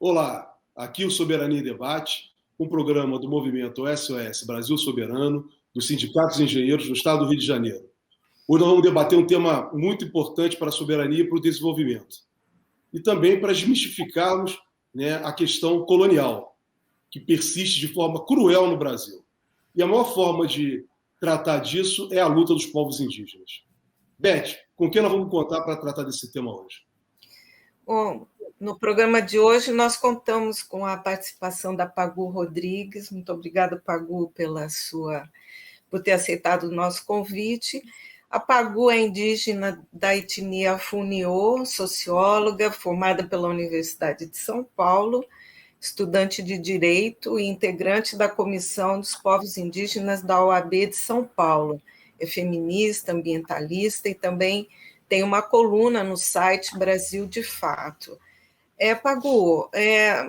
Olá, aqui o Soberania em Debate, um programa do movimento SOS Brasil Soberano, dos sindicatos de engenheiros do Estado do Rio de Janeiro. Hoje nós vamos debater um tema muito importante para a soberania e para o desenvolvimento. E também para desmistificarmos, a questão colonial, que persiste de forma cruel no Brasil. E a maior forma de tratar disso é a luta dos povos indígenas. Beth, com quem nós vamos contar para tratar desse tema hoje? Bom, no programa de hoje nós contamos com a participação da Pagu Rodrigues. Muito obrigada, Pagu, por ter aceitado o nosso convite. A Pagu é indígena da etnia Funiô, socióloga, formada pela Universidade de São Paulo, estudante de Direito e integrante da Comissão dos Povos Indígenas da OAB de São Paulo. É feminista, ambientalista e também tem uma coluna no site Brasil de Fato. Pagu,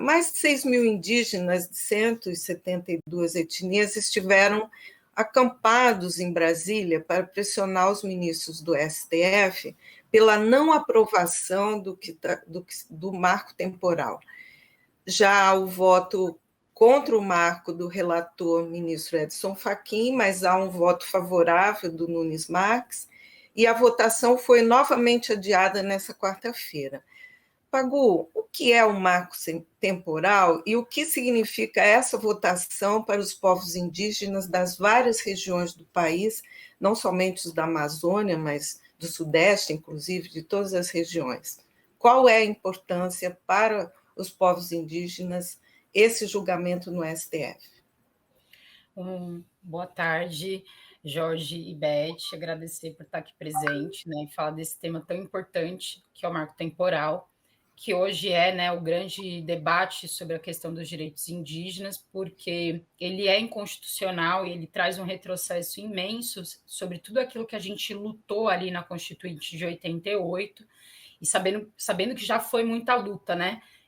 mais de 6 mil indígenas de 172 etnias estiveram acampados em Brasília para pressionar os ministros do STF pela não aprovação do marco temporal. Já o voto contra o marco do relator ministro Edson Fachin, mas há um voto favorável do Nunes Marques, e a votação foi novamente adiada nessa quarta-feira. Pagu, o que é o marco temporal e o que significa essa votação para os povos indígenas das várias regiões do país, não somente os da Amazônia, mas do Sudeste, inclusive, de todas as regiões? Qual é a importância para os povos indígenas esse julgamento no STF? Boa tarde, Jorge e Beth, agradecer por estar aqui presente, e falar desse tema tão importante, que é o marco temporal, que hoje é o grande debate sobre a questão dos direitos indígenas, porque ele é inconstitucional e ele traz um retrocesso imenso sobre tudo aquilo que a gente lutou ali na Constituinte de 88, e sabendo que já foi muita luta,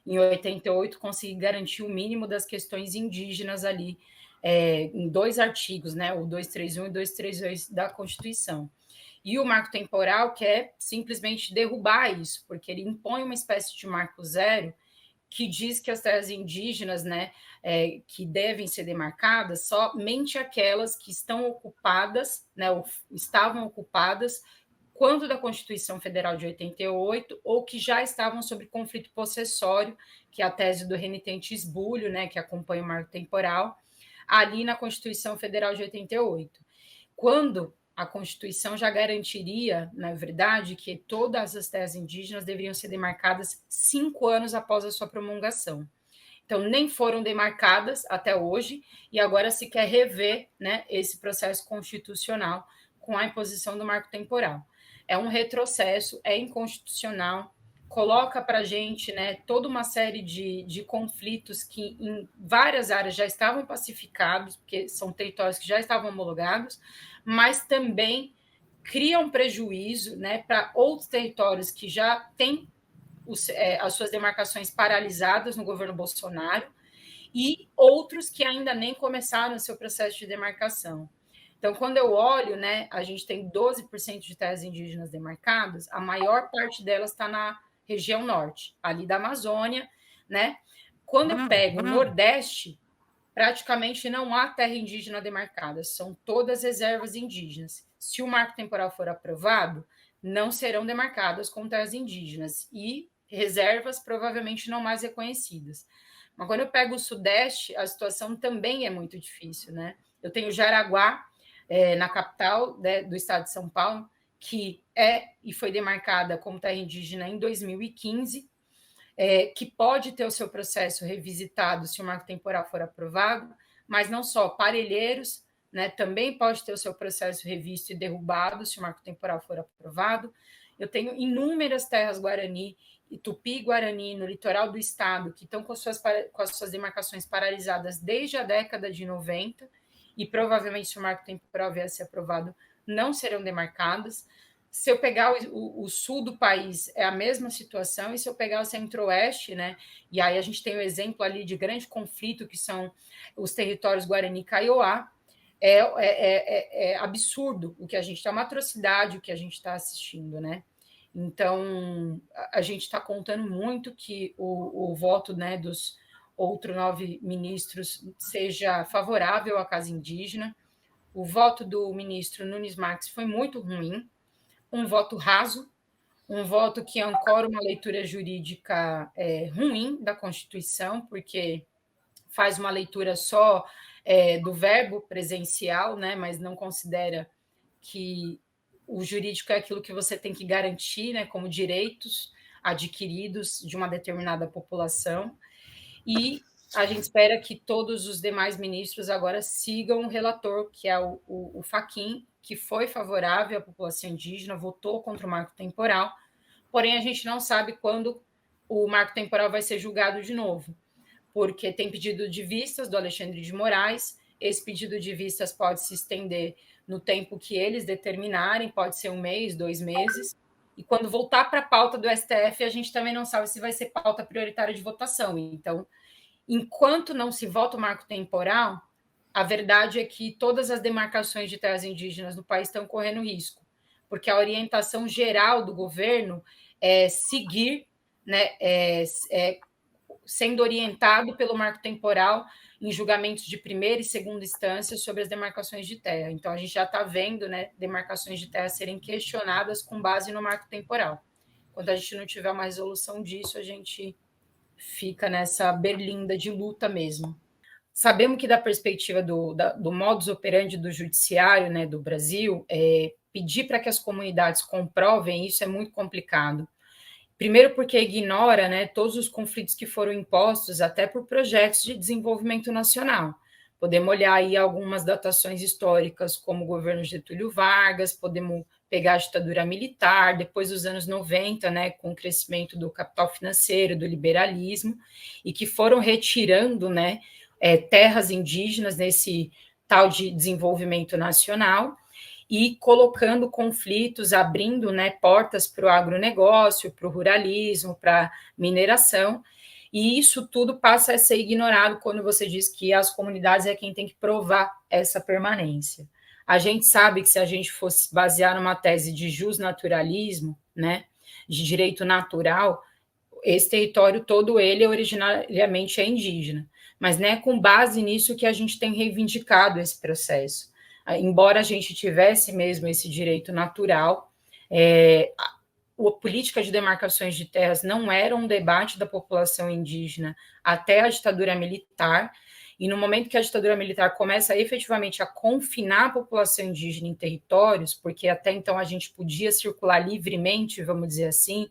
em 88, conseguir garantir o mínimo das questões indígenas ali, em dois artigos, o 231 e 232 da Constituição. E o marco temporal quer simplesmente derrubar isso, porque ele impõe uma espécie de marco zero que diz que as terras indígenas, que devem ser demarcadas, somente aquelas que estão ocupadas, ou estavam ocupadas quando da Constituição Federal de 88, ou que já estavam sob conflito possessório, que é a tese do renitente esbulho, que acompanha o marco temporal, ali na Constituição Federal de 88. Quando a Constituição já garantiria, na verdade, que todas as terras indígenas deveriam ser demarcadas 5 anos após a sua promulgação. Então, nem foram demarcadas até hoje, e agora se quer rever esse processo constitucional com a imposição do marco temporal. É um retrocesso, é inconstitucional, coloca para a gente toda uma série de conflitos que em várias áreas já estavam pacificados, porque são territórios que já estavam homologados, mas também cria um prejuízo para outros territórios que já têm as suas demarcações paralisadas no governo Bolsonaro e outros que ainda nem começaram o seu processo de demarcação. Então, quando eu olho, a gente tem 12% de terras indígenas demarcadas, a maior parte delas está na região norte, ali da Amazônia, Quando eu pego o Nordeste, praticamente não há terra indígena demarcada, são todas reservas indígenas. Se o marco temporal for aprovado, não serão demarcadas como terras indígenas e reservas provavelmente não mais reconhecidas. Mas quando eu pego o Sudeste, a situação também é muito difícil, Eu tenho Jaraguá, na capital do estado de São Paulo, que é e foi demarcada como terra indígena em 2015, que pode ter o seu processo revisitado se o marco temporal for aprovado, mas não só, Parelheiros, também pode ter o seu processo revisto e derrubado se o marco temporal for aprovado. Eu tenho inúmeras terras Guarani, Tupi e Guarani, no litoral do estado, que estão com as suas demarcações paralisadas desde a década de 90, e provavelmente, se o marco temporal vier a ser aprovado, não serão demarcadas. Se eu pegar o sul do país, é a mesma situação, e se eu pegar o centro-oeste, e aí a gente tem o exemplo ali de grande conflito, que são os territórios Guarani e Kaiowá, é absurdo o que a gente está, uma atrocidade o que a gente está assistindo, Então, a gente está contando muito que o voto, né, dos outros 9 ministros seja favorável à causa indígena. O voto do ministro Nunes Marques foi muito ruim, um voto raso, um voto que ancora uma leitura jurídica ruim da Constituição, porque faz uma leitura só do verbo presencial, né, mas não considera que o jurídico é aquilo que você tem que garantir, né, como direitos adquiridos de uma determinada população. E a gente espera que todos os demais ministros agora sigam o relator, que é o Fachin, que foi favorável à população indígena, votou contra o marco temporal, porém a gente não sabe quando o marco temporal vai ser julgado de novo, porque tem pedido de vistas do Alexandre de Moraes, esse pedido de vistas pode se estender no tempo que eles determinarem, pode ser 1 mês, 2 meses, e quando voltar para a pauta do STF, a gente também não sabe se vai ser pauta prioritária de votação. Então, enquanto não se vota o marco temporal, a verdade é que todas as demarcações de terras indígenas no país estão correndo risco, porque a orientação geral do governo é seguir, né, sendo orientado pelo marco temporal em julgamentos de primeira e segunda instância sobre as demarcações de terra. Então, a gente já está vendo, né, demarcações de terra serem questionadas com base no marco temporal. Quando a gente não tiver uma resolução disso, a gente fica nessa berlinda de luta mesmo. Sabemos que, da perspectiva do modus operandi do judiciário, né, do Brasil, pedir para que as comunidades comprovem isso é muito complicado. Primeiro porque ignora, né, todos os conflitos que foram impostos até por projetos de desenvolvimento nacional. Podemos olhar aí algumas datações históricas, como o governo Getúlio Vargas, podemos pegar a ditadura militar, depois dos anos 90, né, com o crescimento do capital financeiro, do liberalismo, e que foram retirando, né, terras indígenas nesse tal de desenvolvimento nacional, e colocando conflitos, abrindo, né, portas para o agronegócio, para o ruralismo, para a mineração, e isso tudo passa a ser ignorado quando você diz que as comunidades é quem tem que provar essa permanência. A gente sabe que se a gente fosse basear numa tese de justnaturalismo, né, de direito natural, esse território todo ele originariamente é indígena, mas não é com base nisso que a gente tem reivindicado esse processo. Embora a gente tivesse mesmo esse direito natural, a política de demarcações de terras não era um debate da população indígena até a ditadura militar, e no momento que a ditadura militar começa efetivamente a confinar a população indígena em territórios, porque até então a gente podia circular livremente, vamos dizer assim,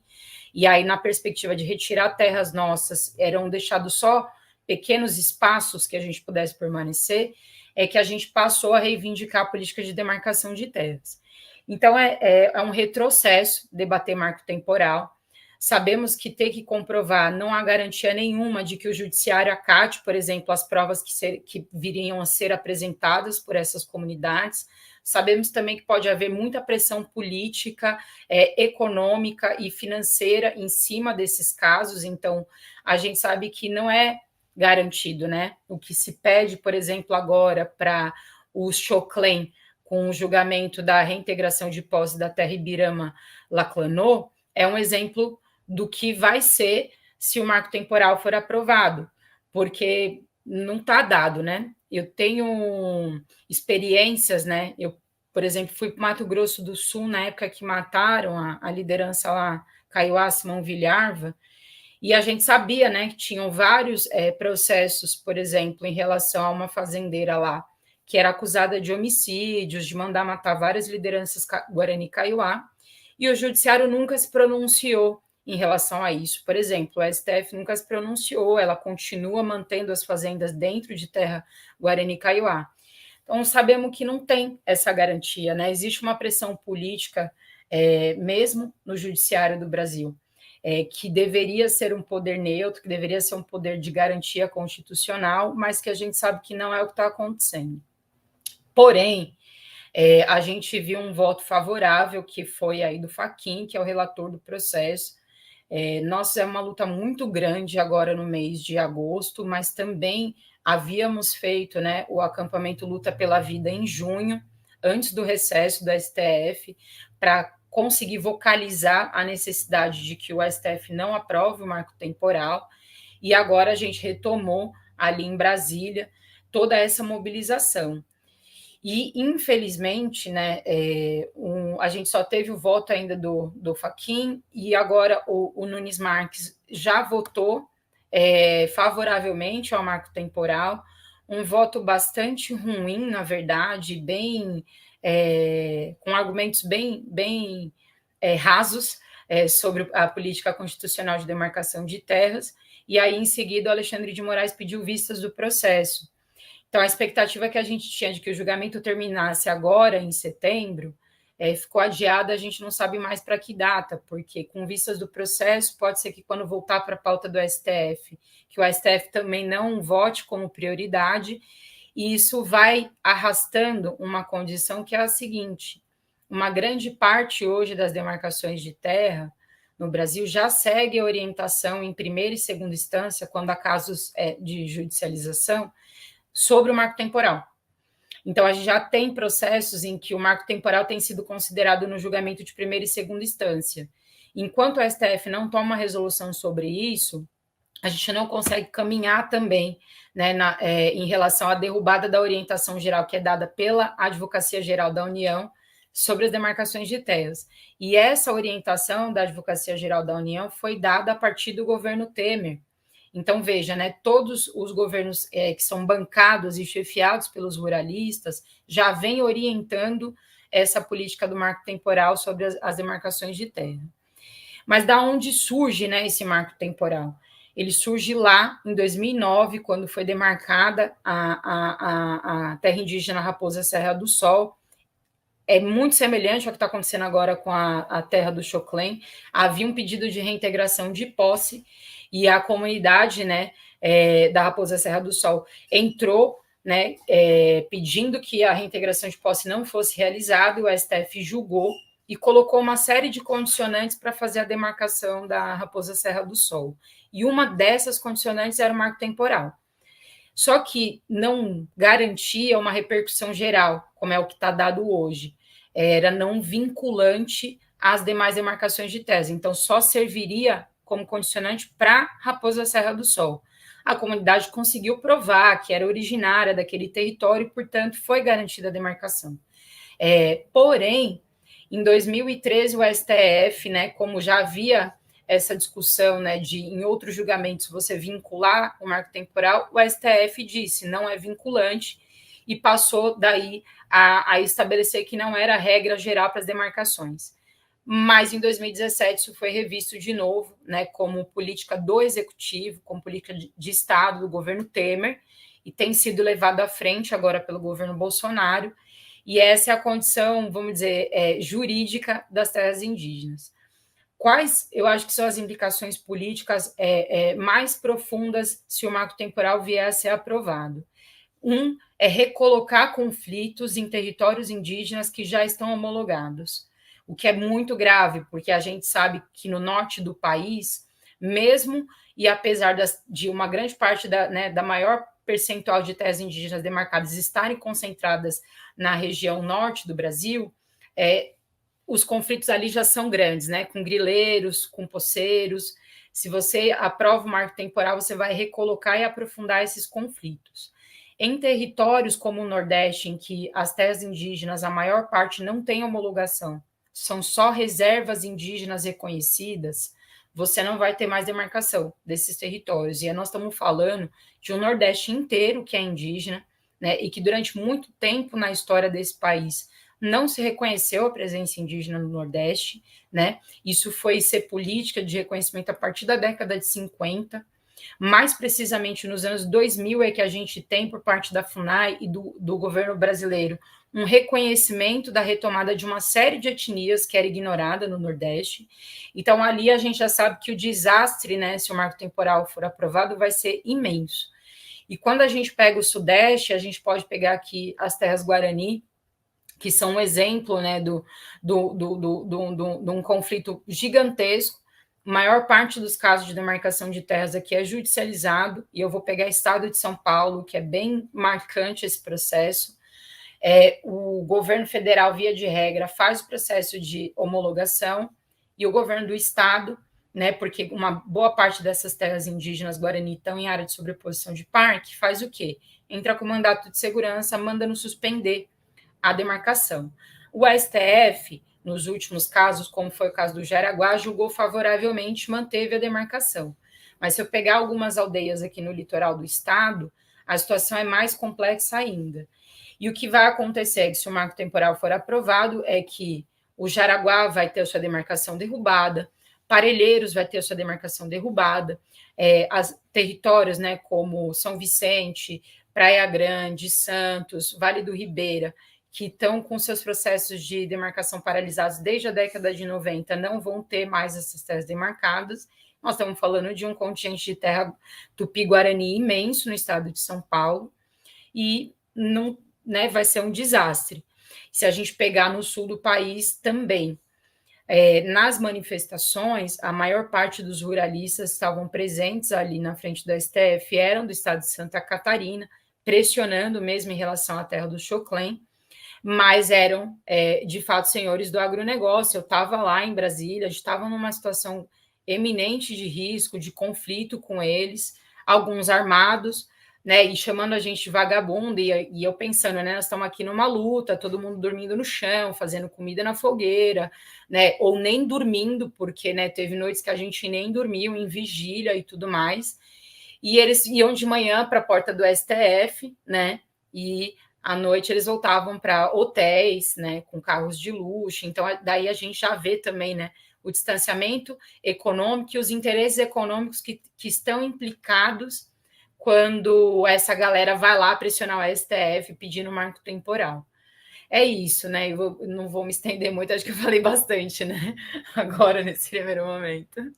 e aí na perspectiva de retirar terras nossas, eram deixados só pequenos espaços que a gente pudesse permanecer, é que a gente passou a reivindicar a política de demarcação de terras. Então, é um retrocesso debater marco temporal. Sabemos que ter que comprovar não há garantia nenhuma de que o judiciário acate, por exemplo, as provas que viriam a ser apresentadas por essas comunidades. Sabemos também que pode haver muita pressão política, econômica e financeira em cima desses casos. Então, a gente sabe que não é garantido, né? O que se pede, por exemplo, agora para o Choclen, com o julgamento da reintegração de posse da terra Ibirama-Laclanô, é um exemplo do que vai ser se o marco temporal for aprovado, porque não está dado, né? Eu tenho experiências, né? Eu, por exemplo, fui para o Mato Grosso do Sul na época que mataram a liderança lá, Kaiowá Simão Vilharva, e a gente sabia, né, que tinham vários processos, por exemplo, em relação a uma fazendeira lá, que era acusada de homicídios, de mandar matar várias lideranças Guarani Kaiowá, e o judiciário nunca se pronunciou em relação a isso. Por exemplo, o STF nunca se pronunciou, ela continua mantendo as fazendas dentro de terra Guarani Kaiowá. Então, sabemos que não tem essa garantia, né? Existe uma pressão política, mesmo no judiciário do Brasil, que deveria ser um poder neutro, que deveria ser um poder de garantia constitucional, mas que a gente sabe que não é o que está acontecendo. Porém, a gente viu um voto favorável, que foi aí do Fachin, que é o relator do processo. Nossa, é uma luta muito grande agora no mês de agosto, mas também havíamos feito, né, o acampamento Luta pela Vida em junho, antes do recesso do STF, para conseguir vocalizar a necessidade de que o STF não aprove o marco temporal, e agora a gente retomou ali em Brasília toda essa mobilização. E, infelizmente, né, a gente só teve o voto ainda do Fachin, e agora o Nunes Marques já votou favoravelmente ao marco temporal, um voto bastante ruim, na verdade, bem com argumentos bem rasos sobre a política constitucional de demarcação de terras, e aí, em seguida, o Alexandre de Moraes pediu vistas do processo. Então, a expectativa que a gente tinha de que o julgamento terminasse agora, em setembro, ficou adiada, a gente não sabe mais para que data, porque com vistas do processo, pode ser que quando voltar para a pauta do STF, que o STF também não vote como prioridade, e isso vai arrastando uma condição que é a seguinte: uma grande parte hoje das demarcações de terra no Brasil já segue a orientação em primeira e segunda instância, quando há casos de judicialização, sobre o marco temporal. Então, a gente já tem processos em que o marco temporal tem sido considerado no julgamento de primeira e segunda instância. Enquanto o STF não toma uma resolução sobre isso, a gente não consegue caminhar também, né, em relação à derrubada da orientação geral que é dada pela Advocacia Geral da União sobre as demarcações de terras. E essa orientação da Advocacia Geral da União foi dada a partir do governo Temer. Então, veja, né, todos os governos que são bancados e chefiados pelos ruralistas já vêm orientando essa política do marco temporal sobre as demarcações de terra. Mas da onde surge, né, esse marco temporal? Ele surge lá em 2009, quando foi demarcada a terra indígena Raposa Serra do Sol. É muito semelhante ao que está acontecendo agora com a terra do Choclen. Havia um pedido de reintegração de posse, e a comunidade, né, da Raposa Serra do Sol entrou, né, pedindo que a reintegração de posse não fosse realizada, e o STF julgou e colocou uma série de condicionantes para fazer a demarcação da Raposa Serra do Sol. E uma dessas condicionantes era o marco temporal. Só que não garantia uma repercussão geral, como é o que está dado hoje. Era não vinculante às demais demarcações de terras. Então, só serviria como condicionante para Raposa Serra do Sol. A comunidade conseguiu provar que era originária daquele território e, portanto, foi garantida a demarcação. Porém, em 2013, o STF, né, como já havia essa discussão, né, de em outros julgamentos você vincular o marco temporal, o STF disse não é vinculante e passou daí a estabelecer que não era regra geral para as demarcações. Mas em 2017 isso foi revisto de novo, né, como política do Executivo, como política de Estado do governo Temer, e tem sido levado à frente agora pelo governo Bolsonaro, e essa é a condição, vamos dizer, jurídica das terras indígenas. Quais, eu acho que são as implicações políticas mais profundas se o marco temporal vier a ser aprovado? Um é recolocar conflitos em territórios indígenas que já estão homologados, o que é muito grave, porque a gente sabe que no norte do país, mesmo e apesar de uma grande parte da maior percentual de terras indígenas demarcadas estarem concentradas na região norte do Brasil, os conflitos ali já são grandes, né? Com grileiros, com poceiros. Se você aprova o marco temporal, você vai recolocar e aprofundar esses conflitos. Em territórios como o Nordeste, em que as terras indígenas, a maior parte não tem homologação, são só reservas indígenas reconhecidas, você não vai ter mais demarcação desses territórios. E nós estamos falando de um Nordeste inteiro que é indígena, né? E que durante muito tempo na história desse país não se reconheceu a presença indígena no Nordeste, né? Isso foi ser política de reconhecimento a partir da década de 50, mais precisamente nos anos 2000 é que a gente tem, por parte da FUNAI e do governo brasileiro, um reconhecimento da retomada de uma série de etnias que era ignorada no Nordeste. Então, ali a gente já sabe que o desastre, né, se o marco temporal for aprovado, vai ser imenso. E quando a gente pega o Sudeste, a gente pode pegar aqui as terras Guarani, que são um exemplo, né, de um conflito gigantesco. A maior parte dos casos de demarcação de terras aqui é judicializado, e eu vou pegar o estado de São Paulo, que é bem marcante esse processo. O governo federal, via de regra, faz o processo de homologação e o governo do estado, né, porque uma boa parte dessas terras indígenas Guarani estão em área de sobreposição de parque, faz o quê? Entra com mandato de segurança, mandando suspender a demarcação. O STF, nos últimos casos, como foi o caso do Jaraguá, julgou favoravelmente, manteve a demarcação. Mas se eu pegar algumas aldeias aqui no litoral do estado, a situação é mais complexa ainda. E o que vai acontecer é que, se o marco temporal for aprovado, é que o Jaraguá vai ter a sua demarcação derrubada, Parelheiros vai ter a sua demarcação derrubada, as territórios, né, como São Vicente, Praia Grande, Santos, Vale do Ribeira, que estão com seus processos de demarcação paralisados desde a década de 90, não vão ter mais essas terras demarcadas. Nós estamos falando de um contingente de terra tupi-guarani imenso no estado de São Paulo, e não, né, vai ser um desastre. Se a gente pegar no sul do país também, nas manifestações, a maior parte dos ruralistas estavam presentes ali na frente do STF, eram do estado de Santa Catarina, pressionando mesmo em relação à terra do Choclen, mas eram, de fato, senhores do agronegócio. Eu estava lá em Brasília, a gente estava numa situação eminente de risco, de conflito com eles, alguns armados, né, e chamando a gente de vagabundo, e eu pensando, né, nós estamos aqui numa luta, todo mundo dormindo no chão, fazendo comida na fogueira, né, ou nem dormindo, porque, né, teve noites que a gente nem dormiu, em vigília e tudo mais, e eles iam de manhã para a porta do STF, né, e à noite eles voltavam para hotéis, né, com carros de luxo. Então daí a gente já vê também, né, o distanciamento econômico e os interesses econômicos que estão implicados quando essa galera vai lá pressionar o STF pedindo marco temporal. É isso, né? Eu não vou me estender muito, acho que eu falei bastante, né? Agora, nesse primeiro momento.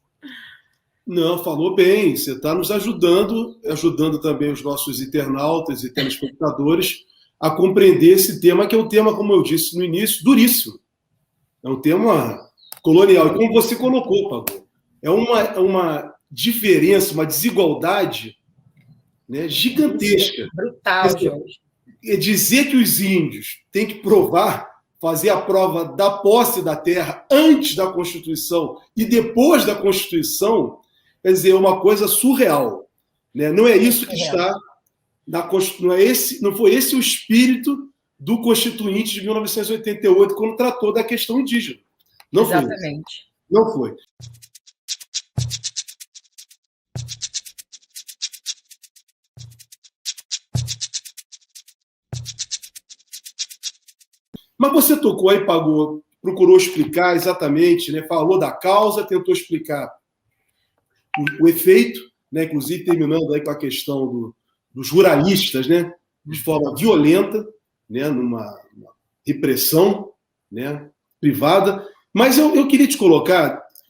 Não, falou bem. Você está nos ajudando também os nossos internautas e telespectadores a compreender esse tema, que é um tema, como eu disse no início, duríssimo. É um tema colonial. E como você colocou, Pablo, é uma diferença, uma desigualdade, né, gigantesca. Brutal, Jorge. Dizer que os índios têm que fazer a prova da posse da terra antes da Constituição e depois da Constituição, quer dizer, é uma coisa surreal. Né? Não é isso que está na Constituição, não foi esse o espírito do Constituinte de 1988, quando tratou da questão indígena. Não Exatamente. Foi. Não foi. Mas você tocou aí, procurou explicar exatamente, né? Falou da causa, tentou explicar o efeito, né? Inclusive terminando aí com a questão dos ruralistas, né? De forma violenta, né? Numa repressão, né? Privada. Mas eu queria te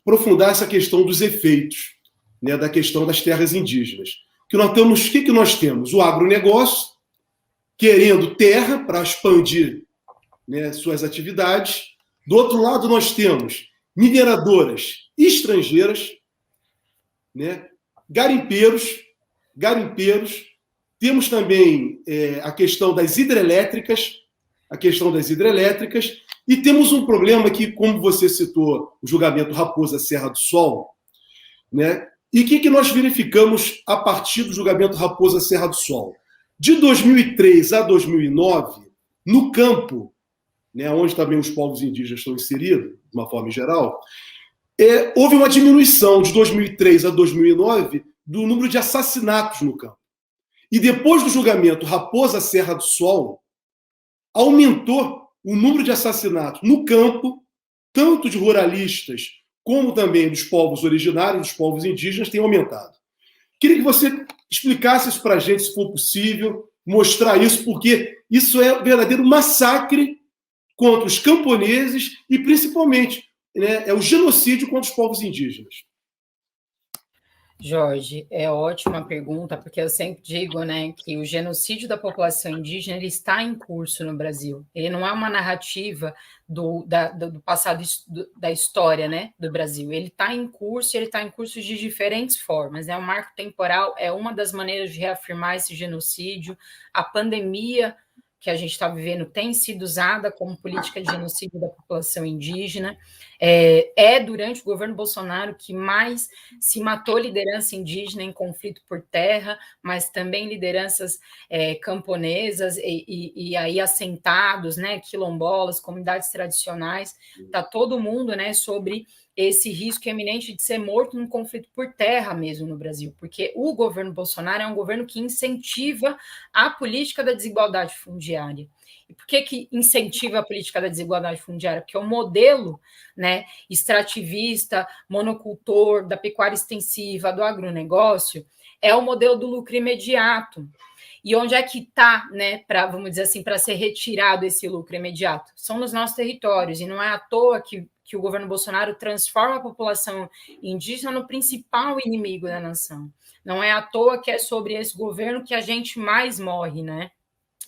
aprofundar essa questão dos efeitos, né? Da questão das terras indígenas. O que nós temos? O agronegócio querendo terra para expandir, né, suas atividades. Do outro lado, nós temos mineradoras estrangeiras, né, garimpeiros. Temos também a questão das hidrelétricas, e temos um problema que, como você citou, o julgamento Raposa Serra do Sol, né, e o que nós verificamos a partir do julgamento Raposa Serra do Sol? De 2003 a 2009, no campo, né, onde também os povos indígenas estão inseridos, de uma forma geral, houve uma diminuição de 2003 a 2009 do número de assassinatos no campo. E depois do julgamento Raposa Serra do Sol, aumentou o número de assassinatos no campo, tanto de ruralistas como também dos povos originários, dos povos indígenas, tem aumentado. Queria que você explicasse isso para a gente, se for possível, mostrar isso, porque isso é um verdadeiro massacre contra os camponeses e, principalmente, né, é o genocídio contra os povos indígenas. Jorge, é ótima pergunta, porque eu sempre digo, né, que o genocídio da população indígena ele está em curso no Brasil. Ele não é uma narrativa do passado da história, né, do Brasil. Ele está em curso, de diferentes formas. Né? O marco temporal é uma das maneiras de reafirmar esse genocídio. A pandemia que a gente está vivendo tem sido usada como política de genocídio da população indígena. Durante o governo Bolsonaro que mais se matou liderança indígena em conflito por terra, mas também lideranças camponesas e aí assentados, né, quilombolas, comunidades tradicionais. Está todo mundo, né, sobre esse risco iminente de ser morto num conflito por terra mesmo no Brasil, porque o governo Bolsonaro é um governo que incentiva a política da desigualdade fundiária. E por que incentiva a política da desigualdade fundiária? Porque o modelo, né, extrativista, monocultor, da pecuária extensiva, do agronegócio, é o modelo do lucro imediato. E onde é que está, né, vamos dizer assim, para ser retirado esse lucro imediato? São nos nossos territórios, e não é à toa que o governo Bolsonaro transforma a população indígena no principal inimigo da nação. Não é à toa que é sobre esse governo que a gente mais morre, né?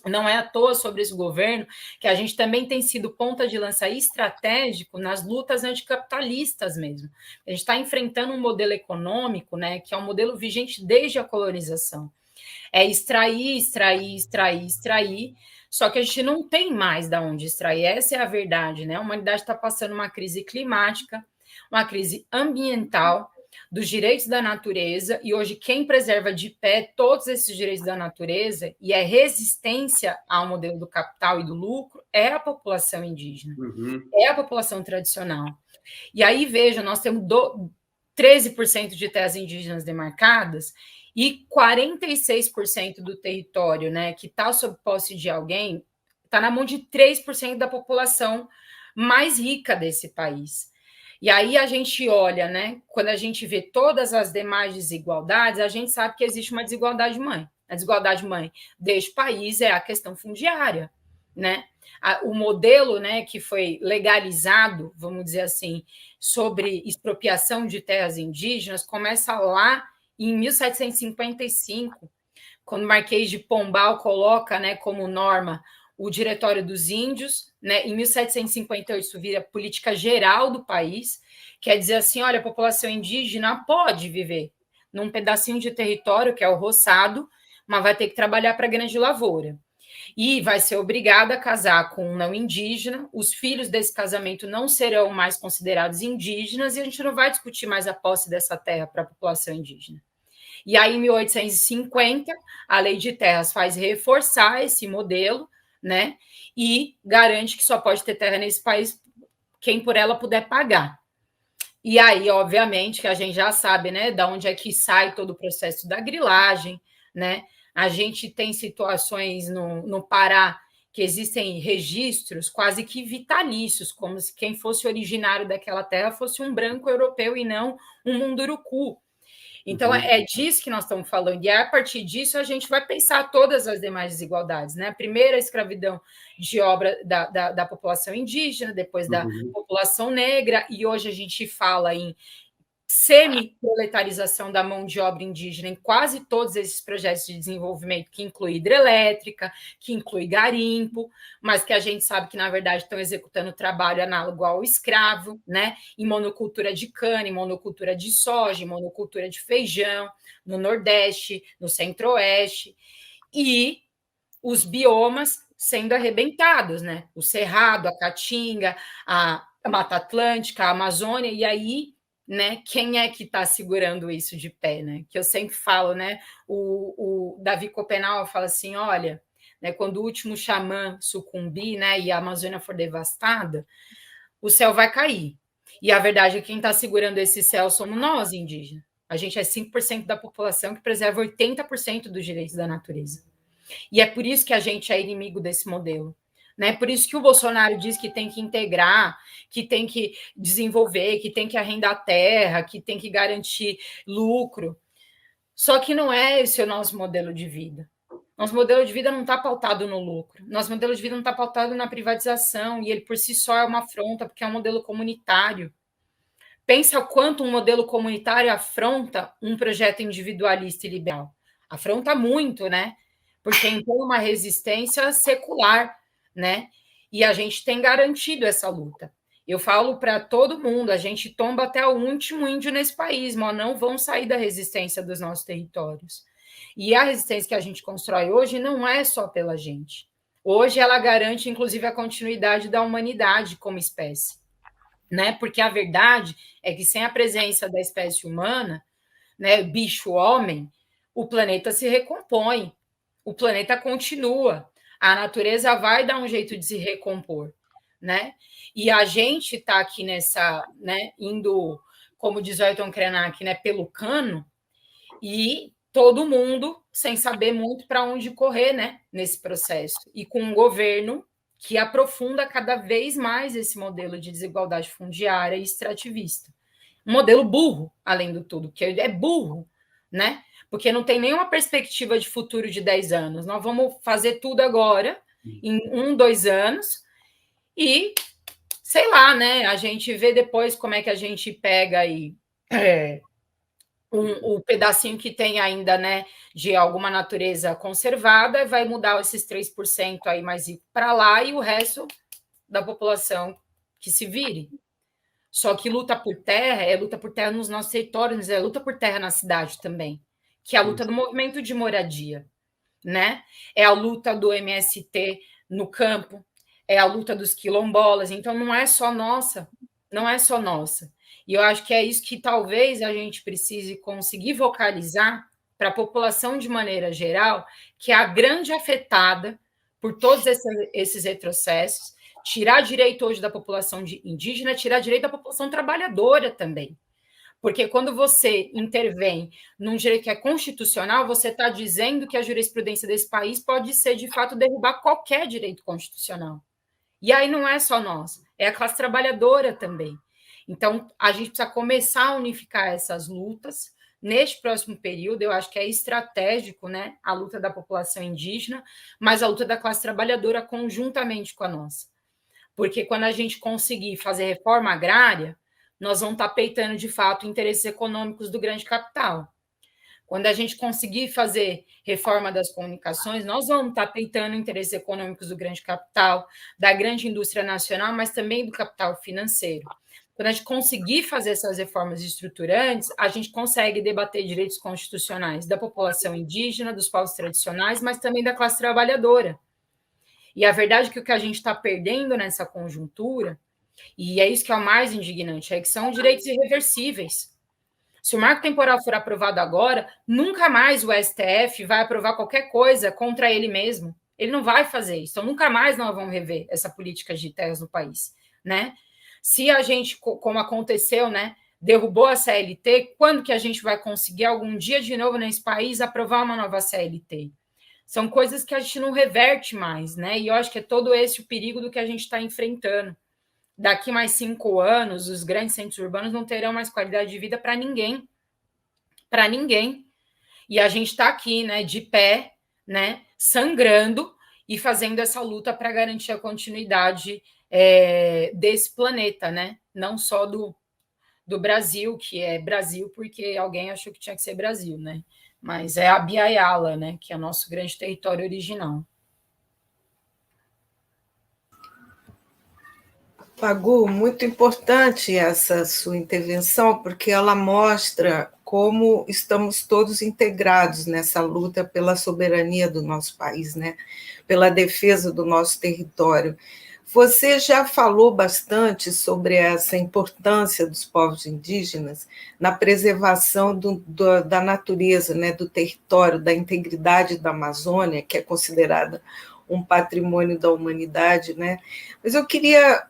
Não é à toa sobre esse governo que a gente também tem sido ponta de lança estratégico nas lutas anticapitalistas mesmo. A gente está enfrentando um modelo econômico, né, que é um modelo vigente desde a colonização. É extrair, só que a gente não tem mais de onde extrair. Essa é a verdade, né? A humanidade está passando uma crise climática, uma crise ambiental, dos direitos da natureza, e hoje quem preserva de pé todos esses direitos da natureza e é resistência ao modelo do capital e do lucro é a população indígena, é a população tradicional. E aí, veja, nós temos 13% de terras indígenas demarcadas e 46% do território, né, que está sob posse de alguém, está na mão de 3% da população mais rica desse país. E aí a gente olha, né, quando a gente vê todas as demais desigualdades, a gente sabe que existe uma desigualdade mãe. A desigualdade mãe deste país é a questão fundiária, né? O modelo, né, que foi legalizado, vamos dizer assim, sobre expropriação de terras indígenas, começa lá em 1755, quando o Marquês de Pombal coloca, né, como norma o Diretório dos Índios, né? Em 1758 isso vira política geral do país, quer dizer assim, olha, a população indígena pode viver num pedacinho de território que é o roçado, mas vai ter que trabalhar para a grande lavoura. E vai ser obrigada a casar com um não indígena, os filhos desse casamento não serão mais considerados indígenas e a gente não vai discutir mais a posse dessa terra para a população indígena. E aí, em 1850, a Lei de Terras faz reforçar esse modelo, né? E garante que só pode ter terra nesse país quem por ela puder pagar. E aí, obviamente, que a gente já sabe, né, da onde é que sai todo o processo da grilagem, né? A gente tem situações no Pará que existem registros quase que vitalícios, como se quem fosse originário daquela terra fosse um branco europeu e não um munduruku. Então, é disso que nós estamos falando, e a partir disso a gente vai pensar todas as demais desigualdades, né? Primeiro, a escravidão de obra da população indígena, depois da população negra, e hoje a gente fala em semi-proletarização da mão de obra indígena em quase todos esses projetos de desenvolvimento, que inclui hidrelétrica, que inclui garimpo, mas que a gente sabe que, na verdade, estão executando trabalho análogo ao escravo, né? Em monocultura de cana, em monocultura de soja, em monocultura de feijão, no Nordeste, no Centro-Oeste, e os biomas sendo arrebentados, né? O Cerrado, a Caatinga, a Mata Atlântica, a Amazônia, e aí, né, quem é que está segurando isso de pé, né? Que eu sempre falo, né? O Davi Copenau fala assim, olha, né, quando o último xamã sucumbir, né, e a Amazônia for devastada, o céu vai cair. E a verdade é que quem está segurando esse céu somos nós, indígenas. A gente é 5% da população que preserva 80% dos direitos da natureza. E é por isso que a gente é inimigo desse modelo. Né? Por isso que o Bolsonaro diz que tem que integrar, que tem que desenvolver, que tem que arrendar terra, que tem que garantir lucro. Só que não é esse o nosso modelo de vida. Nosso modelo de vida não está pautado no lucro. Nosso modelo de vida não está pautado na privatização, e ele por si só é uma afronta, porque é um modelo comunitário. Pensa o quanto um modelo comunitário afronta um projeto individualista e liberal. Afronta muito, né? Porque impõe uma resistência secular, né? E a gente tem garantido essa luta. Eu falo para todo mundo, a gente tomba até o último índio nesse país, mas não vão sair da resistência dos nossos territórios. E a resistência que a gente constrói hoje não é só pela gente. Hoje ela garante, inclusive, a continuidade da humanidade como espécie, né? Porque a verdade é que sem a presença da espécie humana, né, bicho-homem, o planeta se recompõe, o planeta continua, a natureza vai dar um jeito de se recompor, né? E a gente está aqui nessa, né, indo, como diz o Ayrton Krenak, né, pelo cano, e todo mundo sem saber muito para onde correr, né, nesse processo. E com um governo que aprofunda cada vez mais esse modelo de desigualdade fundiária e extrativista. Um modelo burro, além do tudo, que é burro, né? Porque não tem nenhuma perspectiva de futuro de 10 anos. Nós vamos fazer tudo agora, em 1, 2 anos, e sei lá, né? A gente vê depois como é que a gente pega aí o pedacinho que tem ainda, né, de alguma natureza conservada, vai mudar esses 3% aí mais para lá e o resto da população que se vire. Só que luta por terra é luta por terra nos nossos territórios, é luta por terra na cidade também, que é a luta do movimento de moradia, né? É a luta do MST no campo, é a luta dos quilombolas, então não é só nossa, não é só nossa. E eu acho que é isso que talvez a gente precise conseguir vocalizar para a população de maneira geral, que é a grande afetada por todos esses retrocessos, tirar direito hoje da população indígena, tirar direito da população trabalhadora também. Porque quando você intervém num direito que é constitucional, você está dizendo que a jurisprudência desse país pode ser, de fato, derrubar qualquer direito constitucional. E aí não é só nós, é a classe trabalhadora também. Então, a gente precisa começar a unificar essas lutas. Neste próximo período, eu acho que é estratégico, né, a luta da população indígena, mas a luta da classe trabalhadora conjuntamente com a nossa. Porque quando a gente conseguir fazer reforma agrária, nós vamos estar peitando, de fato, interesses econômicos do grande capital. Quando a gente conseguir fazer reforma das comunicações, nós vamos estar peitando interesses econômicos do grande capital, da grande indústria nacional, mas também do capital financeiro. Quando a gente conseguir fazer essas reformas estruturantes, a gente consegue debater direitos constitucionais da população indígena, dos povos tradicionais, mas também da classe trabalhadora. E a verdade é que o que a gente está perdendo nessa conjuntura, e é isso que é o mais indignante, é que são direitos irreversíveis. Se o marco temporal for aprovado agora, nunca mais o STF vai aprovar qualquer coisa contra ele mesmo. Ele não vai fazer isso. Então, nunca mais nós vamos rever essa política de terras no país, né? Se a gente, como aconteceu, né, derrubou a CLT, quando que a gente vai conseguir algum dia de novo nesse país aprovar uma nova CLT? São coisas que a gente não reverte mais, né? E eu acho que é todo esse o perigo do que a gente está enfrentando. Daqui mais 5 anos, os grandes centros urbanos não terão mais qualidade de vida para ninguém. Para ninguém. E a gente está aqui, né, de pé, né, sangrando e fazendo essa luta para garantir a continuidade desse planeta, né? Não só do Brasil, que é Brasil porque alguém achou que tinha que ser Brasil, né? Mas é a Biayala, né, que é o nosso grande território original. Pagu, muito importante essa sua intervenção, porque ela mostra como estamos todos integrados nessa luta pela soberania do nosso país, né? Pela defesa do nosso território. Você já falou bastante sobre essa importância dos povos indígenas na preservação da natureza, né, do território, da integridade da Amazônia, que é considerada um patrimônio da humanidade, né? Mas eu queria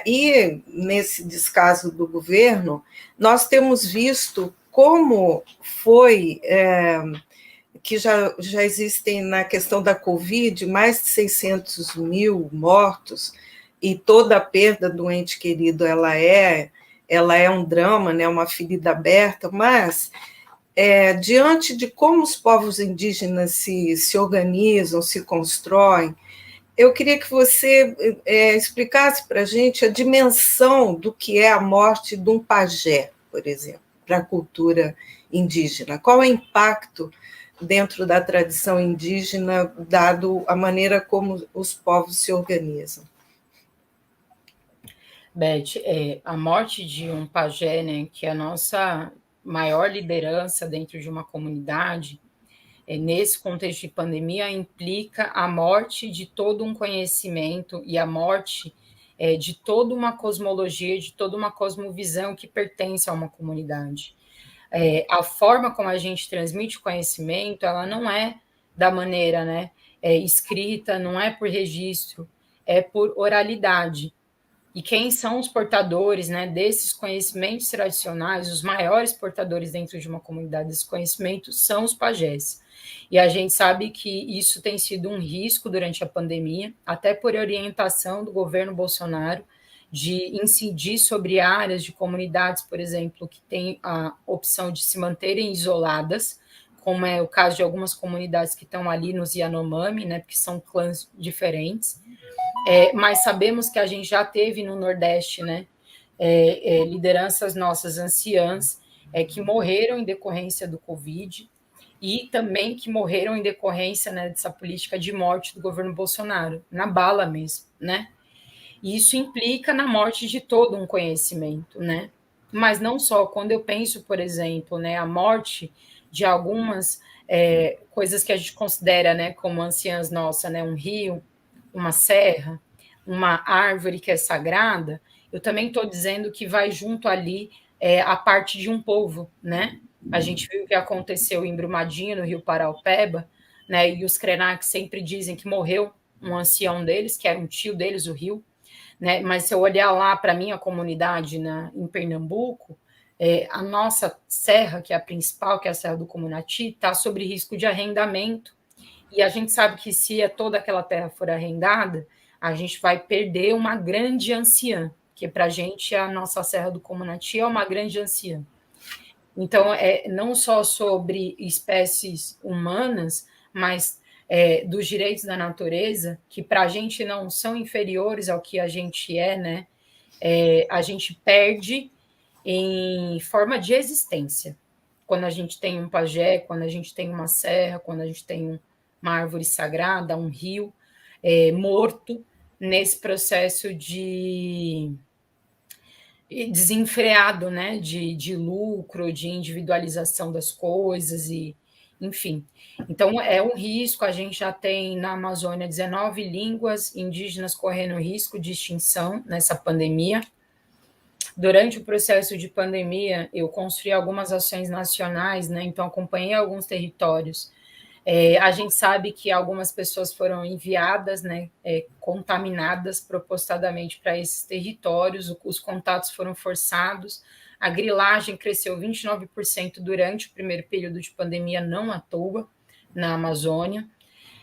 ir nesse descaso do governo. Nós temos visto como foi que já existem na questão da Covid mais de 600 mil mortos, e toda a perda do ente querido ela é um drama, né, uma ferida aberta, mas diante de como os povos indígenas se organizam, se constroem, eu queria que você explicasse para a gente a dimensão do que é a morte de um pajé, por exemplo, para a cultura indígena. Qual é o impacto dentro da tradição indígena, dado a maneira como os povos se organizam? Beth, a morte de um pajé, né, que é a nossa maior liderança dentro de uma comunidade, nesse contexto de pandemia, implica a morte de todo um conhecimento e a morte de toda uma cosmologia, de toda uma cosmovisão que pertence a uma comunidade. A forma como a gente transmite conhecimento, ela não é da maneira, né, escrita, não é por registro, é por oralidade. E quem são os portadores, né, desses conhecimentos tradicionais, os maiores portadores dentro de uma comunidade desses conhecimentos são os pajés. E a gente sabe que isso tem sido um risco durante a pandemia, até por orientação do governo Bolsonaro, de incidir sobre áreas de comunidades, por exemplo, que têm a opção de se manterem isoladas, como é o caso de algumas comunidades que estão ali nos Yanomami, né, porque são clãs diferentes. Mas sabemos que a gente já teve no Nordeste, né, lideranças nossas anciãs que morreram em decorrência do Covid e também que morreram em decorrência, né, dessa política de morte do governo Bolsonaro, na bala mesmo, né? E isso implica na morte de todo um conhecimento, né? Mas não só, quando eu penso, por exemplo, né, a morte de algumas coisas que a gente considera, né, como anciãs nossas, né, um rio, uma serra, uma árvore que é sagrada, eu também estou dizendo que vai junto ali a parte de um povo, né? A gente viu o que aconteceu em Brumadinho, no Rio Paraupeba, né? E os Krenak sempre dizem que morreu um ancião deles, que era um tio deles, o Rio, né? Mas se eu olhar lá para a minha comunidade em Pernambuco, a nossa serra, que é a principal, que é a Serra do Comunati, está sob risco de arrendamento. E a gente sabe que se toda aquela terra for arrendada, a gente vai perder uma grande anciã, que para a gente a nossa Serra do Comunati é uma grande anciã. Então, não só sobre espécies humanas, mas dos direitos da natureza, que para a gente não são inferiores ao que a gente é, né? A gente perde em forma de existência. Quando a gente tem um pajé, quando a gente tem uma serra, quando a gente tem uma árvore sagrada, um rio morto nesse processo de desenfreado, né, de lucro, de individualização das coisas, e enfim. Então, é um risco, a gente já tem na Amazônia 19 línguas indígenas correndo risco de extinção nessa pandemia. Durante o processo de pandemia, eu construí algumas ações nacionais, né, então acompanhei alguns territórios. A gente sabe que algumas pessoas foram enviadas, né, contaminadas propositadamente para esses territórios, os contatos foram forçados, a grilagem cresceu 29% durante o primeiro período de pandemia, não à toa, na Amazônia,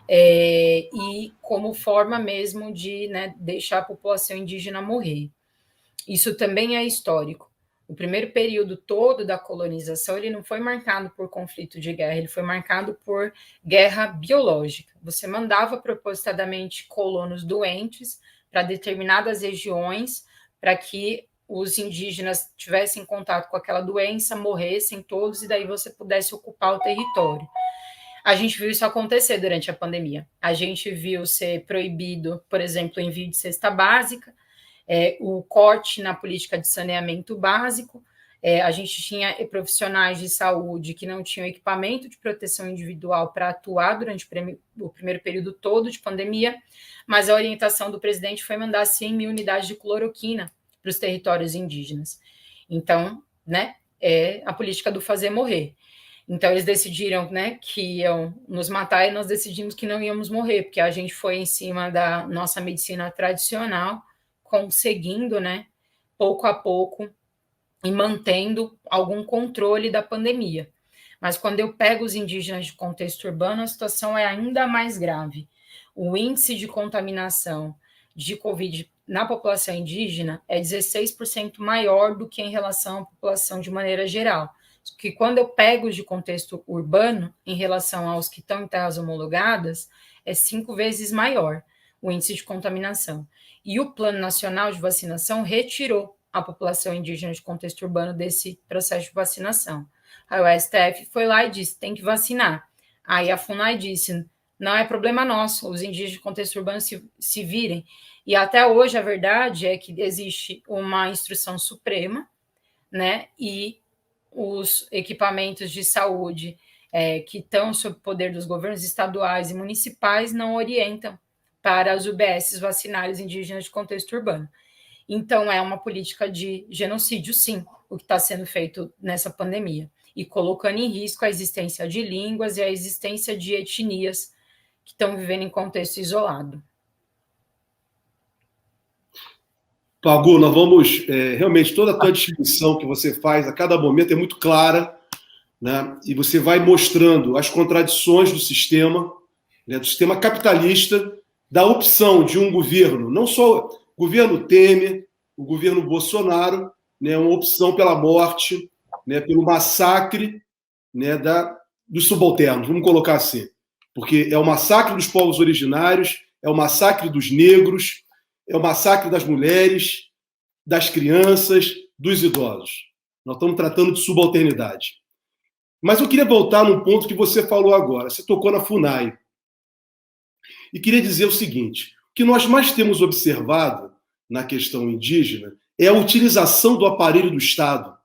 e como forma mesmo de, né, deixar a população indígena morrer. Isso também é histórico. O primeiro período todo da colonização, ele não foi marcado por conflito de guerra, ele foi marcado por guerra biológica. Você mandava propositadamente colonos doentes para determinadas regiões, para que os indígenas tivessem contato com aquela doença, morressem todos, e daí você pudesse ocupar o território. A gente viu isso acontecer durante a pandemia. A gente viu ser proibido, por exemplo, o envio de cesta básica, o corte na política de saneamento básico, a gente tinha profissionais de saúde que não tinham equipamento de proteção individual para atuar durante o primeiro período todo de pandemia, mas a orientação do presidente foi mandar 100 mil unidades de cloroquina para os territórios indígenas. Então, né, a política do fazer morrer. Então, eles decidiram, né, que iam nos matar, e nós decidimos que não íamos morrer, porque a gente foi em cima da nossa medicina tradicional, conseguindo, né, pouco a pouco, e mantendo algum controle da pandemia. Mas quando eu pego os indígenas de contexto urbano, a situação é ainda mais grave. O índice de contaminação de Covid na população indígena é 16% maior do que em relação à população de maneira geral. Que quando eu pego os de contexto urbano, em relação aos que estão em terras homologadas, é 5 vezes maior o índice de contaminação. E o Plano Nacional de Vacinação retirou a população indígena de contexto urbano desse processo de vacinação. Aí o STF foi lá e disse, tem que vacinar. Aí a FUNAI disse, não é problema nosso, os indígenas de contexto urbano se virem. E até hoje a verdade é que existe uma instrução suprema, né, e os equipamentos de saúde que estão sob o poder dos governos estaduais e municipais não orientam para as UBSs vacinar os indígenas de contexto urbano. Então, é uma política de genocídio, sim, o que está sendo feito nessa pandemia, e colocando em risco a existência de línguas e a existência de etnias que estão vivendo em contexto isolado. Pagu, nós vamos, realmente, toda a tua distinção que você faz a cada momento é muito clara, né? E você vai mostrando as contradições do sistema, né? Do sistema capitalista, da opção de um governo, não só o governo Temer, o governo Bolsonaro, né? Uma opção pela morte, né? Pelo massacre, né? Dos subalternos, vamos colocar assim. Porque é o massacre dos povos originários, é o massacre dos negros, é o massacre das mulheres, das crianças, dos idosos. Nós estamos tratando de subalternidade. Mas eu queria voltar num ponto que você falou agora. Você tocou na FUNAI. E queria dizer o seguinte: o que nós mais temos observado na questão indígena é a utilização do aparelho do Estado,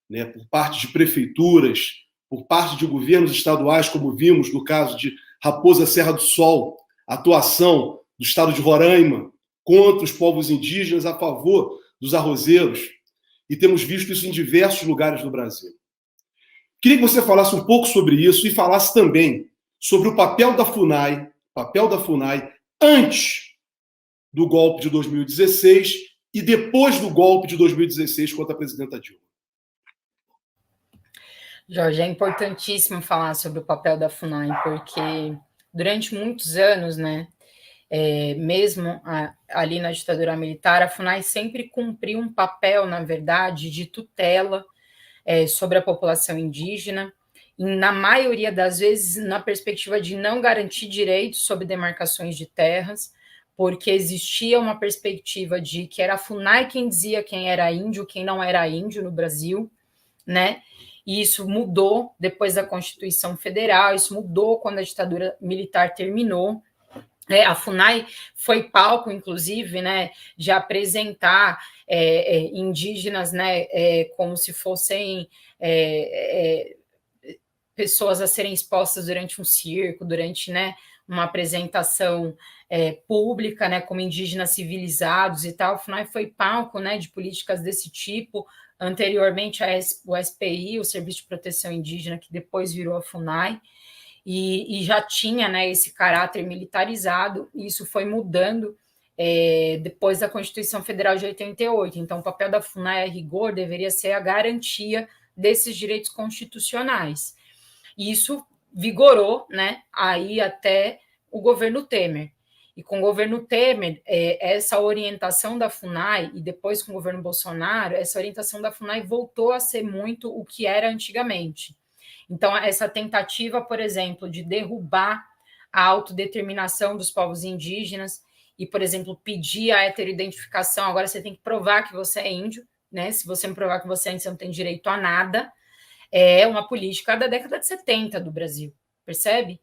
né, por parte de prefeituras, por parte de governos estaduais, como vimos no caso de Raposa Serra do Sol, a atuação do Estado de Roraima contra os povos indígenas a favor dos arrozeiros. E temos visto isso em diversos lugares do Brasil. Queria que você falasse um pouco sobre isso e falasse também sobre o papel da FUNAI antes do golpe de 2016 e depois do golpe de 2016 contra a presidenta Dilma. Jorge, é importantíssimo falar sobre o papel da FUNAI, porque durante muitos anos, né, mesmo ali na ditadura militar, a FUNAI sempre cumpriu um papel, na verdade, de tutela sobre a população indígena, e na maioria das vezes na perspectiva de não garantir direitos sobre demarcações de terras, porque existia uma perspectiva de que era a FUNAI quem dizia quem era índio, quem não era índio no Brasil, né? E isso mudou depois da Constituição Federal, isso mudou quando a ditadura militar terminou. A FUNAI foi palco, inclusive, né, de apresentar indígenas, né, como se fossem pessoas a serem expostas durante um circo, durante, né, uma apresentação pública, né, como indígenas civilizados e tal. A FUNAI foi palco, né, de políticas desse tipo. Anteriormente, o SPI, o Serviço de Proteção Indígena, que depois virou a FUNAI, e já tinha, né, esse caráter militarizado, e isso foi mudando depois da Constituição Federal de 88. Então, o papel da FUNAI, a rigor, deveria ser a garantia desses direitos constitucionais. E isso vigorou, né, aí até o governo Temer. E com o governo Temer, essa orientação da FUNAI, e depois com o governo Bolsonaro, essa orientação da FUNAI voltou a ser muito o que era antigamente. Então, essa tentativa, por exemplo, de derrubar a autodeterminação dos povos indígenas e, por exemplo, pedir a heteroidentificação, agora você tem que provar que você é índio, né? Se você não provar que você é índio, você não tem direito a nada. É uma política da década de 70 do Brasil, percebe?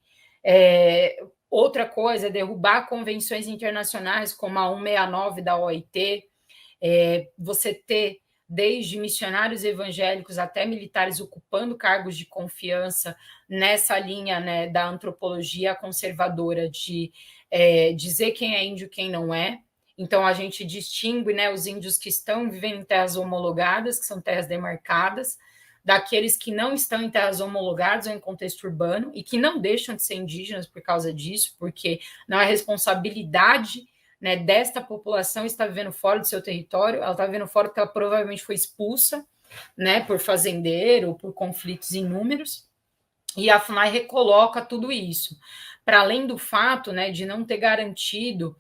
Outra coisa é derrubar convenções internacionais como a 169 da OIT, você ter desde missionários evangélicos até militares ocupando cargos de confiança nessa linha, né, da antropologia conservadora de dizer quem é índio e quem não é. Então, a gente distingue, né, os índios que estão vivendo em terras homologadas, que são terras demarcadas, daqueles que não estão em terras homologadas ou em contexto urbano e que não deixam de ser indígenas por causa disso, porque não é responsabilidade, né, desta população está vivendo fora do seu território, ela está vivendo fora porque ela provavelmente foi expulsa, né, por fazendeiro ou por conflitos inúmeros, e a FUNAI recoloca tudo isso, para além do fato, né, de não ter garantido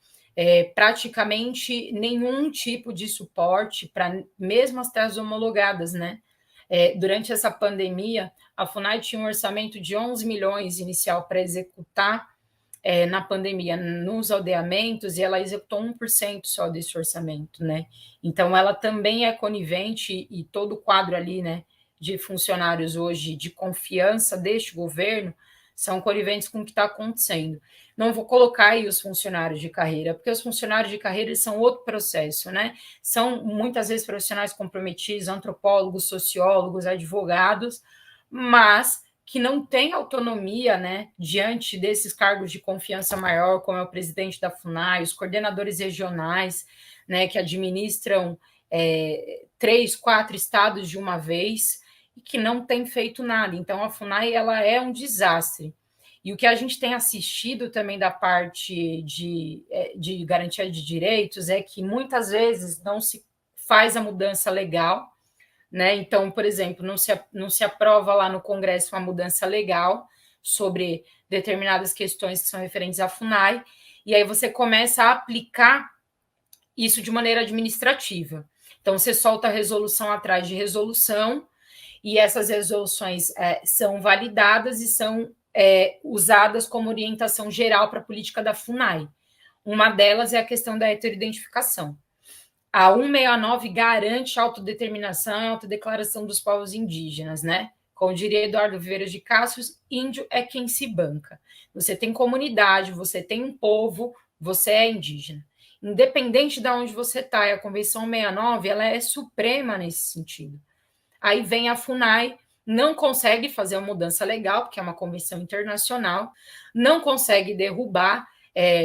praticamente nenhum tipo de suporte para mesmo as terras homologadas, né. Durante essa pandemia, a FUNAI tinha um orçamento de 11 milhões inicial para executar na pandemia, nos aldeamentos, e ela executou 1% só desse orçamento, né? Então, ela também é conivente, e todo o quadro ali, né, de funcionários hoje de confiança deste governo são coniventes com o que está acontecendo. Não vou colocar aí os funcionários de carreira, porque os funcionários de carreira eles são outro processo, né? São muitas vezes profissionais comprometidos, antropólogos, sociólogos, advogados, mas que não tem autonomia, né, diante desses cargos de confiança maior, como é o presidente da FUNAI, os coordenadores regionais, né, que administram 3, 4 estados de uma vez e que não tem feito nada. Então, a FUNAI ela é um desastre. E o que a gente tem assistido também da parte de garantia de direitos é que muitas vezes não se faz a mudança legal, né? Então, por exemplo, não se aprova lá no Congresso uma mudança legal sobre determinadas questões que são referentes à FUNAI, e aí você começa a aplicar isso de maneira administrativa. Então, você solta resolução atrás de resolução, e essas resoluções são validadas e são usadas como orientação geral para a política da FUNAI. Uma delas é a questão da heteroidentificação. A 169 garante a autodeterminação e a autodeclaração dos povos indígenas, né? Como diria Eduardo Vieira de Castro, índio é quem se banca. Você tem comunidade, você tem um povo, você é indígena. Independente de onde você está, a Convenção 69 ela é suprema nesse sentido. Aí vem a FUNAI, não consegue fazer uma mudança legal, porque é uma convenção internacional, não consegue derrubar,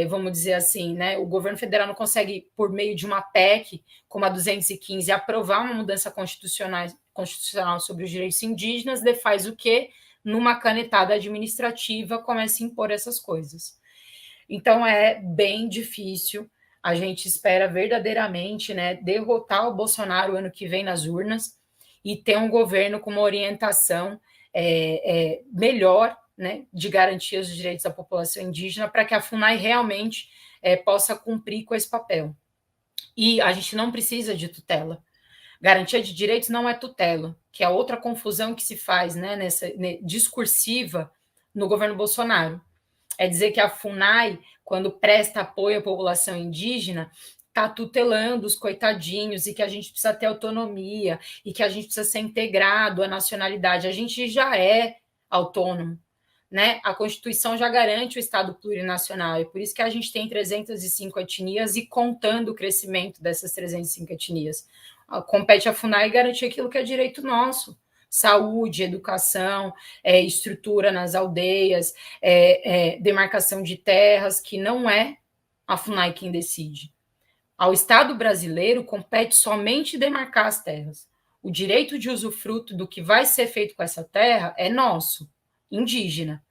vamos dizer assim, né? O governo federal não consegue, por meio de uma PEC, como a 215, aprovar uma mudança constitucional sobre os direitos indígenas, faz o quê? Numa canetada administrativa, começa a impor essas coisas. Então, é bem difícil. A gente espera verdadeiramente, né, derrotar o Bolsonaro ano que vem nas urnas e ter um governo com uma orientação melhor, né, de garantia dos direitos da população indígena, para que a FUNAI realmente possa cumprir com esse papel. E a gente não precisa de tutela. Garantia de direitos não é tutela, que é outra confusão que se faz, né, discursiva no governo Bolsonaro. É dizer que a FUNAI, quando presta apoio à população indígena, está tutelando os coitadinhos e que a gente precisa ter autonomia e que a gente precisa ser integrado à nacionalidade. A gente já é autônomo, né? A Constituição já garante o Estado plurinacional, e por isso que a gente tem 305 etnias e contando o crescimento dessas 305 etnias. Compete à FUNAI garantir aquilo que é direito nosso. Saúde, educação, estrutura nas aldeias, demarcação de terras, que não é a FUNAI quem decide. Ao Estado brasileiro compete somente demarcar as terras. O direito de usufruto do que vai ser feito com essa terra é nosso, indígena,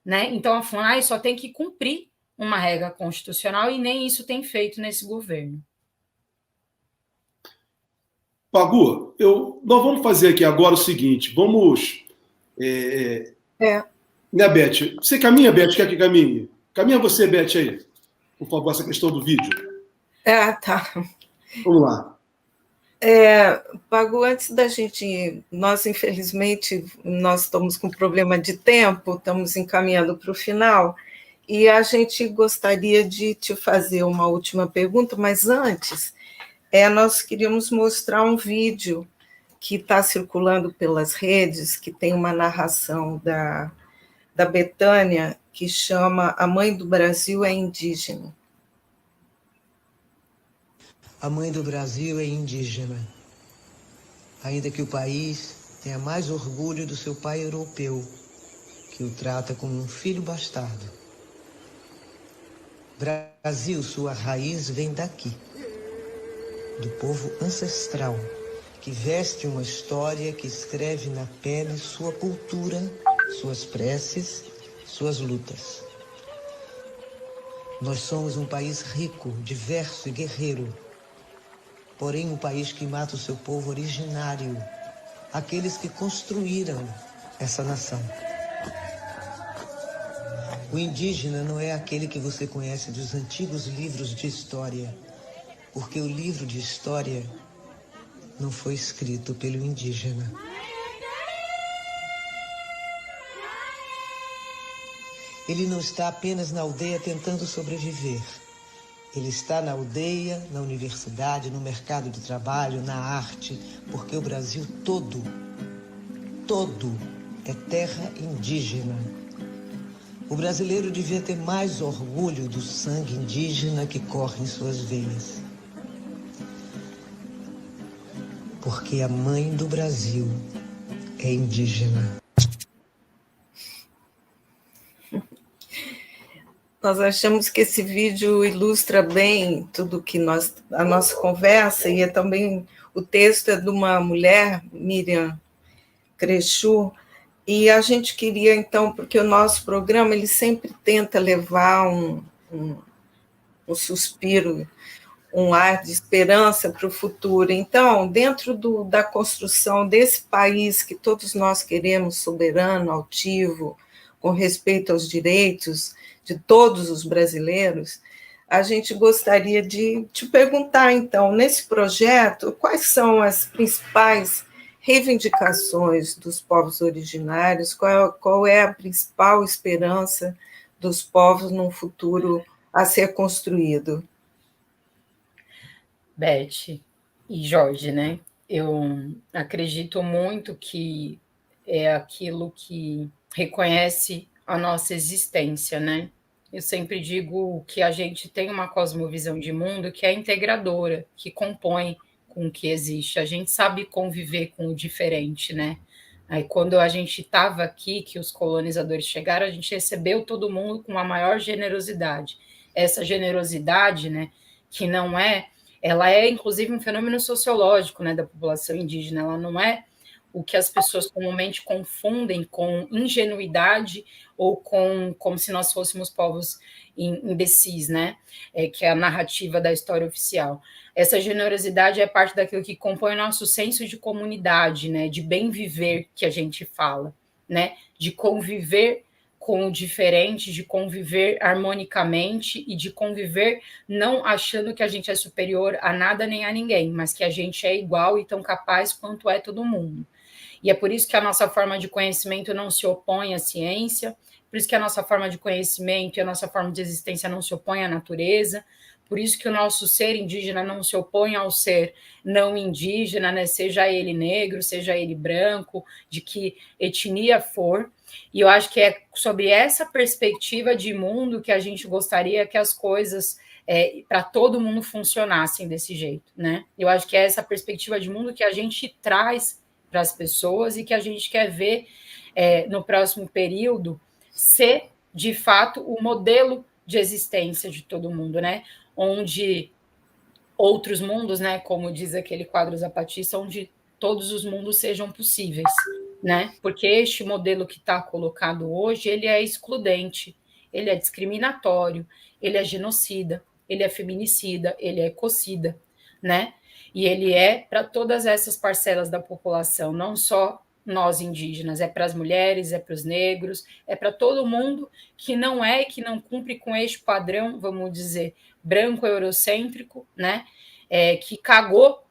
né? Então a FUNAI só tem que cumprir uma regra constitucional e nem isso tem feito nesse governo. Pagu, nós vamos fazer aqui agora o seguinte, vamos... Né, Beth? Você caminha, Beth? Quer que caminhe? Caminha você, Beth, aí. Por favor, essa questão do vídeo. Tá. Vamos lá. Pagu, antes da gente... Nós, infelizmente, nós estamos com problema de tempo, estamos encaminhando para o final, e a gente gostaria de te fazer uma última pergunta, mas antes... nós queríamos mostrar um vídeo que está circulando pelas redes, que tem uma narração da Betânia, que chama A Mãe do Brasil é Indígena. A mãe do Brasil é indígena, ainda que o país tenha mais orgulho do seu pai europeu, que o trata como um filho bastardo. Brasil, sua raiz vem daqui, do povo ancestral, que veste uma história, que escreve na pele sua cultura, suas preces, suas lutas. Nós somos um país rico, diverso e guerreiro, porém um país que mata o seu povo originário, aqueles que construíram essa nação. O indígena não é aquele que você conhece dos antigos livros de história, porque o livro de história não foi escrito pelo indígena. Ele não está apenas na aldeia tentando sobreviver. Ele está na aldeia, na universidade, no mercado de trabalho, na arte, porque o Brasil todo é terra indígena. O brasileiro devia ter mais orgulho do sangue indígena que corre em suas veias. Porque a mãe do Brasil é indígena. Nós achamos que esse vídeo ilustra bem tudo que a nossa conversa, e é também o texto é de uma mulher, Miriam Crechu, e a gente queria, então, porque o nosso programa ele sempre tenta levar um suspiro, um ar de esperança para o futuro. Então, dentro da construção desse país que todos nós queremos, soberano, altivo, com respeito aos direitos de todos os brasileiros, a gente gostaria de te perguntar, então, nesse projeto, quais são as principais reivindicações dos povos originários, qual é a principal esperança dos povos num futuro a ser construído? Beth e Jorge, né? Eu acredito muito que é aquilo que reconhece a nossa existência, né? Eu sempre digo que a gente tem uma cosmovisão de mundo que é integradora, que compõe com o que existe. A gente sabe conviver com o diferente, né? Aí, quando a gente estava aqui, que os colonizadores chegaram, a gente recebeu todo mundo com a maior generosidade. Essa generosidade, né, que não é... Ela é, inclusive, um fenômeno sociológico, né, da população indígena. Ela não é o que as pessoas comumente confundem com ingenuidade ou como se nós fôssemos povos imbecis, né? Que é a narrativa da história oficial. Essa generosidade é parte daquilo que compõe o nosso senso de comunidade, né? De bem viver que a gente fala, né? De conviver com o diferente, de conviver harmonicamente e de conviver não achando que a gente é superior a nada nem a ninguém, mas que a gente é igual e tão capaz quanto é todo mundo. E é por isso que a nossa forma de conhecimento não se opõe à ciência, por isso que a nossa forma de conhecimento e a nossa forma de existência não se opõe à natureza, por isso que o nosso ser indígena não se opõe ao ser não indígena, né? Seja ele negro, seja ele branco, de que etnia for. E eu acho que é sobre essa perspectiva de mundo que a gente gostaria que as coisas para todo mundo funcionassem desse jeito, né? Eu acho que é essa perspectiva de mundo que a gente traz para as pessoas e que a gente quer ver no próximo período ser, de fato, o modelo de existência de todo mundo, né? Onde outros mundos, né? Como diz aquele quadro zapatista, onde todos os mundos sejam possíveis, né? Porque este modelo que está colocado hoje, ele é excludente, ele é discriminatório, ele é genocida, ele é feminicida, ele é ecocida, né? E ele é para todas essas parcelas da população, não só nós indígenas, é para as mulheres, é para os negros, é para todo mundo que não é e que não cumpre com este padrão, vamos dizer, branco eurocêntrico, né? Que cagou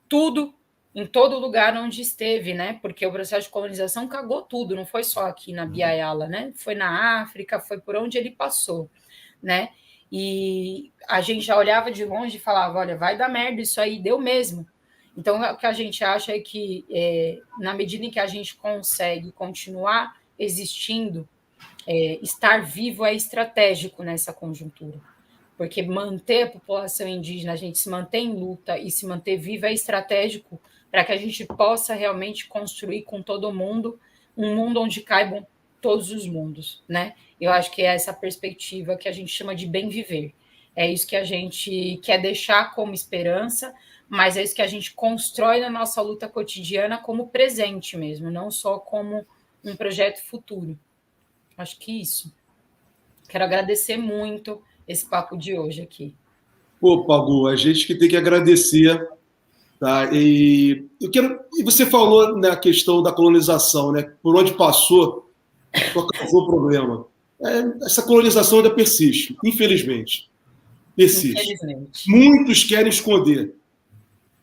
tudo em todo lugar onde esteve, né? Porque o processo de colonização cagou tudo, não foi só aqui na Biayala, né? Foi na África, foi por onde ele passou, né? E a gente já olhava de longe e falava, olha, vai dar merda isso aí, deu mesmo. Então, o que a gente acha é que, na medida em que a gente consegue continuar existindo, estar vivo é estratégico nessa conjuntura. Porque manter a população indígena, a gente se manter em luta e se manter viva é estratégico para que a gente possa realmente construir com todo mundo um mundo onde caibam todos os mundos, né? Eu acho que é essa perspectiva que a gente chama de bem viver. É isso que a gente quer deixar como esperança, mas é isso que a gente constrói na nossa luta cotidiana como presente mesmo, não só como um projeto futuro. Acho que isso. Quero agradecer muito esse papo de hoje aqui. Pô, Pagu, a gente que tem que agradecer, tá? E você falou na questão da colonização, né? Por onde passou, só causou problema. Essa colonização ainda persiste, infelizmente. Persiste. Infelizmente. Muitos querem esconder.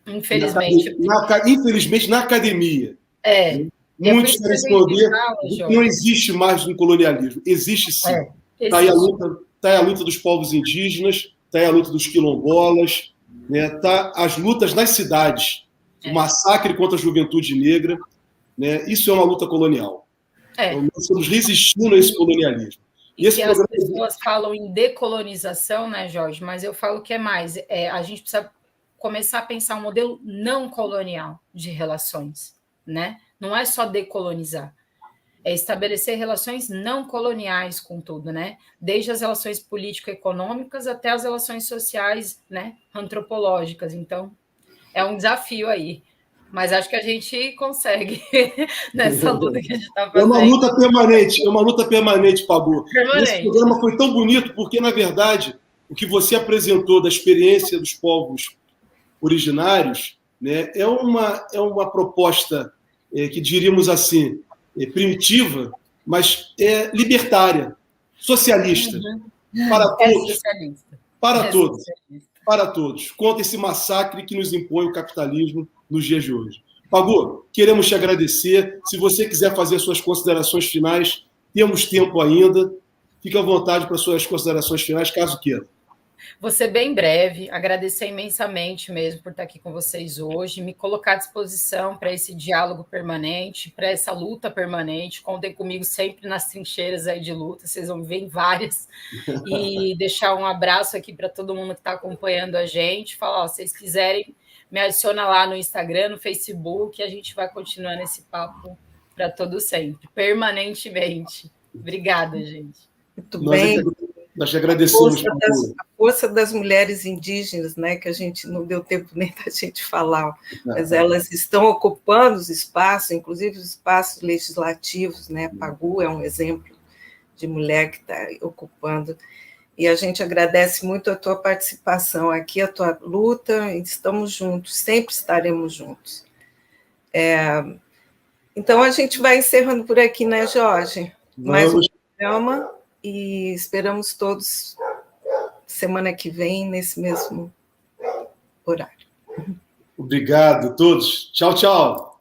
Infelizmente. Infelizmente, na academia. Muitos querem esconder que não existe mais um colonialismo. Existe sim. Está aí a luta dos povos indígenas, está aí a luta dos quilombolas, né? Tá as lutas nas cidades, o massacre contra a juventude negra, né? Isso é uma luta colonial. Então, nós estamos resistindo a esse colonialismo. E que as pessoas falam em decolonização, né, Jorge? Mas eu falo que é mais. A gente precisa começar a pensar um modelo não colonial de relações, né? Não é só decolonizar. é estabelecer relações não coloniais com tudo, né? Desde as relações político-econômicas até as relações sociais, né? Antropológicas. Então, é um desafio aí. Mas acho que a gente consegue nessa luta que a gente está fazendo. É uma luta permanente, Pagu. Esse programa foi tão bonito porque, na verdade, o que você apresentou da experiência dos povos originários, né, é uma proposta que diríamos assim, primitiva, mas libertária, socialista, para todos. Para todos. Para todos. Contra esse massacre que nos impõe o capitalismo nos dias de hoje. Pagu, queremos te agradecer. Se você quiser fazer suas considerações finais, temos tempo ainda. Fique à vontade para suas considerações finais, caso queira. Vou ser bem breve, agradecer imensamente mesmo por estar aqui com vocês hoje, me colocar à disposição para esse diálogo permanente, para essa luta permanente. Contem comigo sempre nas trincheiras aí de luta, vocês vão ver várias. E deixar um abraço aqui para todo mundo que está acompanhando a gente. Falar, se vocês quiserem, me adiciona lá no Instagram, no Facebook, e a gente vai continuar nesse papo para todo sempre, permanentemente. Obrigada, gente. Muito bem. Nós te agradecemos. A força das mulheres indígenas, né, que a gente não deu tempo nem da gente falar, mas elas estão ocupando os espaços, inclusive os espaços legislativos, né? Pagu é um exemplo de mulher que está ocupando. E a gente agradece muito a tua participação aqui, a tua luta, e estamos juntos, sempre estaremos juntos. Então, a gente vai encerrando por aqui, né, Jorge? Mais um programa, e esperamos todos semana que vem, nesse mesmo horário. Obrigado a todos. Tchau, tchau.